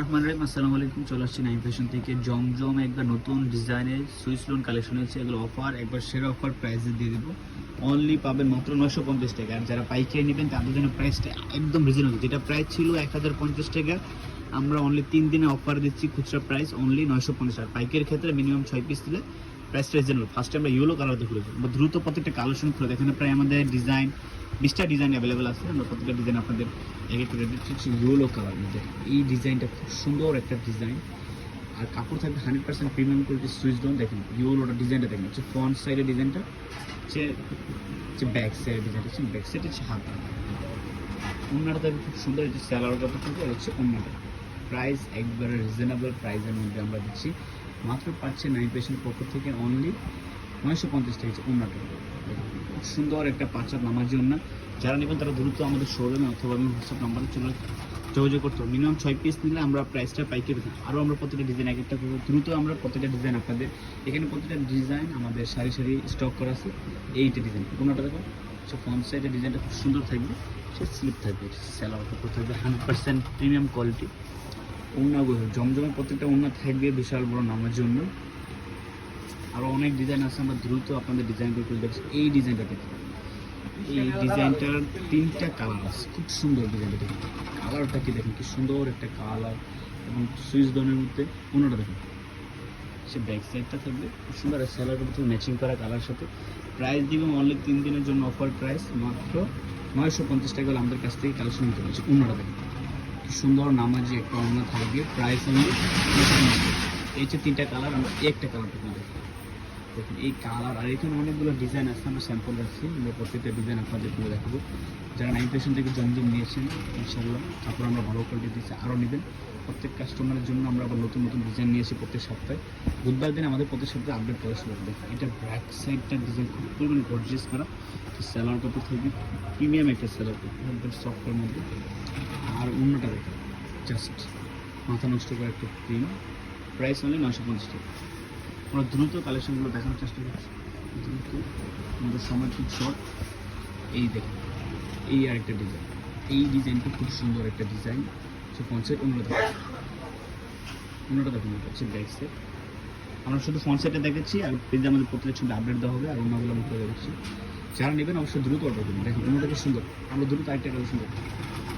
রহমান রহিম, আসসালামু আলাইকুম। চলে আসছি নাইম ফ্যাশন থেকে জমজম একবার নতুন ডিজাইনের সুইস লোন কালেকশন হয়েছে। এগুলো অফার, একবার সেরা অফার প্রাইসে দিয়ে দেবো। অনলি পাবেন মাত্র 950 টাকা। আর যারা পাইকারি নেবেন তাদের জন্য প্রাইসটা একদম রিজনেবল। যেটা প্রাইস ছিল 1050 টাকা, আমরা অনলি 3 দিনে অফার দিচ্ছি। খুচরা প্রাইস অনলি 950 টাকা। পাইকারির ক্ষেত্রে মিনিমাম 6 পিস দিলে প্রাইসটা রিজনেবল। ফার্স্টে আমরা ইয়েলো কালারতে খুলে দেবো, দ্রুত প্রত্যেকটা কালেকশন খুলে দেখেন। প্রায় আমাদের ডিজাইন 20টা ডিজাইন অ্যাভেলেবেল আছে। আমরা প্রত্যেকটা ডিজাইন আপনাদের এক একটা দিচ্ছি। ইয়েলো কালার মধ্যে এই ডিজাইনটা খুব সুন্দর একটা ডিজাইন, আর কাপড় থাকবে 100% প্রিমিয়াম কোয়ালিটি সুইচ লোন। দেখেন ইয়েলোটা ডিজাইনটা দেখেন, হচ্ছে ফ্রন্ট সাইডের ডিজাইনটা, হচ্ছে ব্যাক সাইডের ডিজাইনটা, হচ্ছে ব্যাক সাইড হচ্ছে হাত। অন্যটা থাকবে খুব সুন্দর, হচ্ছে স্যালার কাপড় থাকবে, আর হচ্ছে অন্যটা। প্রাইস একবারে রিজনেবল প্রাইসের মধ্যে আমরা দিচ্ছি। মাত্র পাচ্ছে নাইম ফ্যাশনের পক্ষ থেকে অনলি 950 টাকা। হচ্ছে অন্যটা খুব সুন্দর একটা পাঁচার নামাজি অন্য। যারা নেবেন তারা দ্রুত আমাদের শোরুমে অথবা আমি হোয়াটসঅ্যাপ নাম্বারে যোগাযোগ করতে হবে। মিনিমাম 6 পিস নিলে আমরা প্রাইসটা পাইকারি দিই। আরও আমরা প্রত্যেকটা ডিজাইন এক একটা করবো। দ্রুত আমরা প্রত্যেকটা ডিজাইন আপনাদের এখানে প্রত্যেকটা ডিজাইন আমাদের সারি সারি স্টক করা আছে। এইটা ডিজাইন কোনোটা দেখো, সে ফ্রন্ট সাইডের ডিজাইনটা খুব সুন্দর থাকবে, সে স্লিপ থাকবে, স্যালোয়ার কাপড় থাকবে 100% প্রিমিয়াম কোয়ালিটি। ওড়নাগুলো জমজমের প্রত্যেকটা ওড়না থাকবে বিশাল বড় নামার জন্য। আরও অনেক ডিজাইন আছে, আমরা দ্রুত আপনাদের ডিজাইনগুলো করে দেখছি। এই ডিজাইনটা দেখুন, এই ডিজাইনটার 3টা কালার আছে, খুব সুন্দর ডিজাইনটা দেখুন। কালারটা কি দেখুন, কি সুন্দর একটা কালার, এবং সুইচ দনের মধ্যে অন্যটা দেখুন, সে ব্যাক সাইডটা থাকবে খুব সুন্দর, আর স্যালারটা থেকে ম্যাচিং করা কালার সাথে। প্রাইস দিব অনলি 3 দিনের জন্য অফার প্রাইস মাত্র 950 টাকা। আমাদের কাছ থেকে কালেকশন নিতে পারছি। অন্যটা দেখুন কি সুন্দর নামাজি একটা অন্য থাকবে, প্রাইস অনলি 950 টাকা। এই যে 3টা কালার, আমরা একটা কালারটা দেখি দেখুন, এই কালার। আর এখানে অনেকগুলো ডিজাইন আছে, আমরা স্যাম্পল রাখছি। আমরা প্রত্যেকটা ডিজাইন আপনাদের তুলে দেখাবো। যারা নাইম ফ্যাশন থেকে জমজম নিয়েছেন ইনশাআল্লাহ, তারপর আমরা ভালো কোয়ালিটি দিচ্ছি, আরও নেবেন। প্রত্যেক কাস্টমারের জন্য আমরা আবার নতুন নতুন ডিজাইন নিয়েছি প্রত্যেক সপ্তাহে। বুধবার দিন আমাদের প্রত্যেক সপ্তাহে আপডেট করা শুরু হবে। এটা ব্যাক সাইডটার ডিজাইন খুব পরিমাণে গর্জিয়াস করা, স্যালোয়ার কাপড় থাকবে প্রিমিয়াম একটা স্যালোয়ার কাপড়, একদম সফটের মধ্যে। আর অন্যটা দেখেন, জাস্ট মাথা নষ্ট করে একটা প্রিম। প্রাইস অনলি 950 টাকা। আমরা দ্রুত কালেকশনগুলো দেখানোর চেষ্টা করছি। দ্রুত, আমাদের সময় খুব শর্ট। এই দেখুন, এই আরেকটা ডিজাইন, এই ডিজাইনটা খুব সুন্দর একটা ডিজাইন, সে ফ্রন্ট সাইড। অন্যটা দেখুন, এটা হচ্ছে ব্যাক সাইড। আমরা শুধু ফ্রন্ট সাইডে দেখাচ্ছি, আর পেজে আমাদের প্রত্যেক ছবি আপডেট দেওয়া হবে, আর অন্যগুলো আমি করে দেখাচ্ছি। যারা নেবেন অবশ্যই দ্রুত অর্ডার করুন। দেখুন অন্যটা খুব সুন্দর। আমরা দ্রুত আরেকটা কালেকশন দেখি,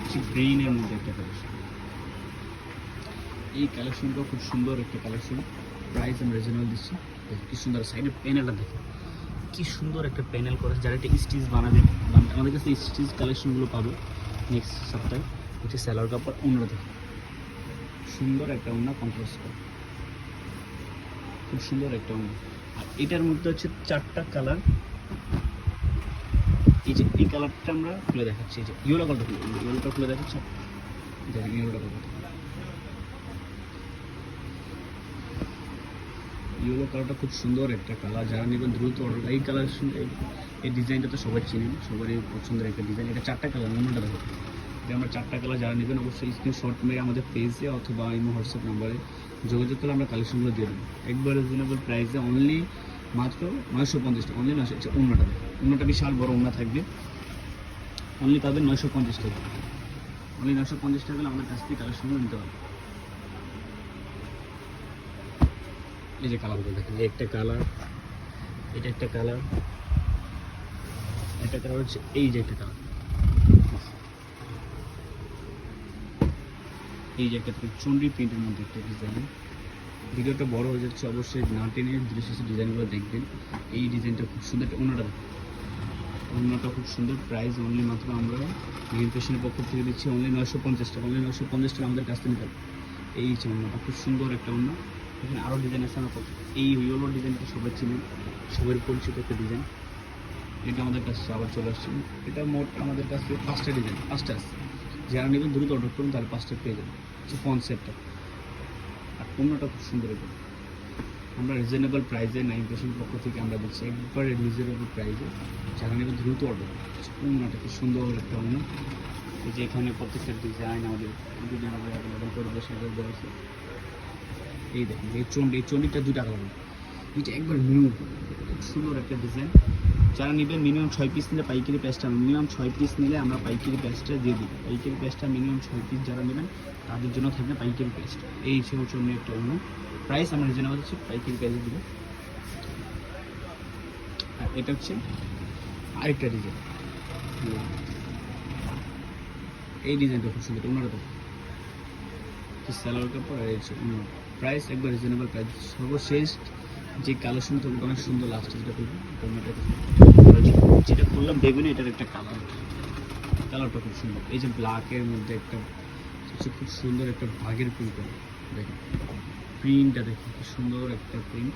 হচ্ছে গ্রিনের মধ্যে একটা কালেকশন। এই কালেকশনটাও খুব সুন্দর একটা কালেকশন, প্রাইস আমরা রিজনেবল দিচ্ছি। দেখুন কি সুন্দর সাইডের প্যানেলটা, দেখুন কি সুন্দর একটা প্যানেল করে। যারা একটা স্টিচ বানাবে, আমাদের কাছে স্টিচ কালেকশনগুলো পাবে নেক্সট সপ্তাহে। হচ্ছে স্যালোয়ার কাপড়, অন্যটা দেখুন সুন্দর একটা অন্য কন্ট্রাস্ট করে, খুব সুন্দর একটা অন্য। আর এটার মধ্যে হচ্ছে 4টা কালার। এই যে এই কালারটা আমরা খুলে দেখাচ্ছি, এই যে ইয়েলো কালারটা খুলে দেখাচ্ছি। দেখেন ইয়েলোটা কালার, ইয়েলো কালারটা খুব সুন্দর একটা কালার। যারা নেবেন দ্রুত অর্ডার। এই কালার, এই ডিজাইনটা তো সবাই চিনেন, সবারই পছন্দের একটা ডিজাইন। এটা 4টা কালার, অন্যটা দেখো। এটা আমরা 4টা কালার। যারা নেবেন অবশ্যই স্ক্রিনশট মেরে আমাদের পেজে অথবা ইমো হোয়াটসঅ্যাপ নাম্বারে যোগাযোগ করলে আমরা কালেকশনগুলো দিয়ে দেবো একবার রিজনেবল প্রাইসে। অনলি মাত্র 950 টাকা। অনলি 900। অন্যটা দেখো, অন্যটা বিশাল বড় অন্য থাকবে, অনলি পাবেন 950 টাকা। অনলি 950 টাকা আমাদের কাছ থেকে কালেকশনগুলো নিতে পারবেন। এই যে কালারগুলো দেখেন, এই একটা কালার, এটা একটা কালার, একটা কালার হচ্ছে এই যে একটা কালার, এই যে একটা চন্ডি প্রিন্টের মধ্যে একটা ডিজাইন। ভিডিওটা বড় হয়ে যাচ্ছে, অবশ্যই না টেনে ধীরে শেষে ডিজাইনগুলো দেখবেন। এই ডিজাইনটা খুব সুন্দর। অন্যটা খুব সুন্দর। প্রাইস অনলি মাত্র আমরা নাইম ফ্যাশনের পক্ষ থেকে দিচ্ছি অনলি 950 টাকা। অনলি 950 টাকা আমাদের কাছ থেকে নিতে হবে। এই যে অন্যটা খুব সুন্দর একটা অন্য। এখানে আরও ডিজাইন আছে। আমরা এই ইয়েলো ডিজাইনটা সবাই চিনেন, সবার পরিচিত একটা ডিজাইন। এটা আমাদের কাছে আবার চলে আসছে। এটা মোট আমাদের কাছে 5টা ডিজাইন, 5টা আছে। যারা নেবেন দ্রুত অর্ডার করুন, তাহলে 5টা পেয়ে যাবেন। হচ্ছে কনসেপ্টটা। আর অন্যটা খুব সুন্দর। এটা আমরা রিজনেবল প্রাইসে নাইম ফ্যাশনের পক্ষ থেকে আমরা দিচ্ছি একবারে রিজনেবল প্রাইসে। যারা নেবেন দ্রুত অর্ডার করুন। অন্যটা খুব সুন্দর একটা অন্য। এই যে এখানে প্রত্যেকটা ডিজাইন আমাদের অ্যাভেলেবল করবে, সেটা দেওয়া। এই দেখুন এই চন্ডিটা 2টা কালার, এটা একবার নিউ, খুব সুন্দর একটা ডিজাইন। যারা নেবেন মিনিমাম 6 পিস নিলে পাইকারি প্রাইসটা, মিনিমাম 6 পিস নিলে আমরা পাইকারি প্রাইসটা দিয়ে দিই। পাইকারি প্রাইসটা মিনিমাম 6 পিস যারা নেবেন তাদের জন্য থাকবে পাইকারি প্রাইসটা। এই হচ্ছে অন্য একটা অন্য প্রাইস আমরা রিজনেবল হচ্ছে পাইকারি প্রাইসে দেবো। আর এটা হচ্ছে আরেকটা ডিজাইন, এই ডিজাইনটা খুব সুন্দর, ওনারা তো সালোয়ার কাপড় আর প্রাইস একবার রিজনেবল প্রাইস। সর্বশেষ যে কালেকশন তো অনেক সুন্দর লাস্টে যেটা করবো যেটা করলাম বেগুনি, এটার একটা কালারটা খুব সুন্দর। এই যে ব্ল্যাকের মধ্যে একটা হচ্ছে খুব সুন্দর একটা ভাগের প্রিন্ট, দেখেন প্রিন্টটা দেখেন খুব সুন্দর একটা প্রিন্ট।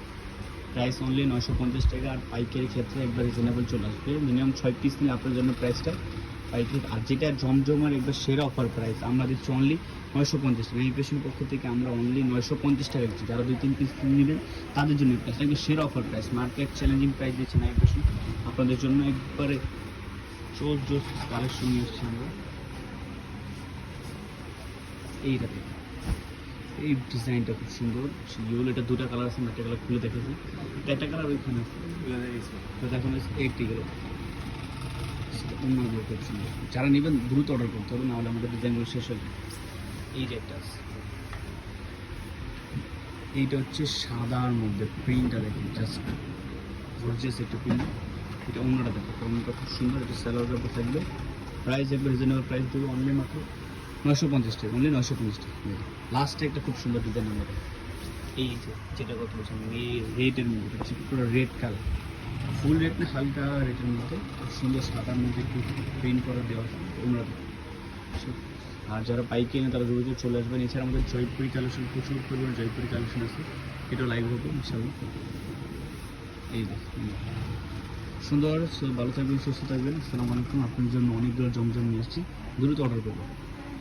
প্রাইস অনলি 950 টাকা। আর পাইকারি ক্ষেত্রে একবার রিজনেবল চলে আসবে, মিনিমাম 6 পিস নিলে আপনার জন্য প্রাইসটা পাইকারি। আর যেটা জমজমার একবার সেরা অফার প্রাইস আমরা দিচ্ছি অনলি 950 টাকা। ইমিগ্রেশন পক্ষ থেকে আমরা অনলি 950 টাকা দিচ্ছি। যারা 2-3 পিস নেবেন তাদের জন্য প্রাইস একবার সেরা offer price, market challenging price দিচ্ছে না ইমিগ্রেশন আপনাদের জন্য। একবারে জোস কালেকশন নিয়ে এসেছি আমরা। এইটাতে এই ডিজাইনটা খুব সুন্দর, ইউল এটা দুটা কালার আছে, একটা কালার খুলে দেখেছি, একটা কালার ওইখানে দেখুন এইটি গেল অন্যগুলো খুব সুন্দর। যারা নেবেন দ্রুত অর্ডার করতে হবে, নাহলে আমাদের ডিজাইনগুলো শেষ হয়ে যাবে। এই যে একটা আছে, এইটা হচ্ছে সাদার মধ্যে প্রিন্টটা দেখুন, জাস্ট গর্জিয়াস একটা প্রিন্ট। এটা অন্যটা দেখো, অন্যটা খুব সুন্দর, এটা সালোয়ার কাপড় থাকবে। প্রাইস একবার রিজনেবল প্রাইস দেবো অনলি মাত্র 950 টাকা, অনলি 950 টাকা। লাস্টে একটা খুব সুন্দর ডিজাইন আমরা, এই যে যেটা কথা বলছিলাম এই রেডের মধ্যে, হচ্ছে পুরো রেড কালার, ফুল রেড না হালকা রেডের মধ্যে খুব সুন্দর সাদার মধ্যে একটু প্রিন্ট করা দেওয়া আছে তোমরা। আর যারা পাইকারি কিনে তারা দ্রুত চলে আসবেন। এছাড়া আমাদের জয়পুরি কালেকশন প্রচুর পরিমাণে জয়পুরি কালেকশন আছে, এটাও লাইভ হবে ইনশাআল্লাহ। এই দেখুন সুন্দর, ভালো থাকবেন, সুস্থ থাকবেন। আসসালামু আলাইকুম। আপনার জন্য অনেকগুলো জমজম নিয়ে এসেছি, দ্রুত অর্ডার করবেন।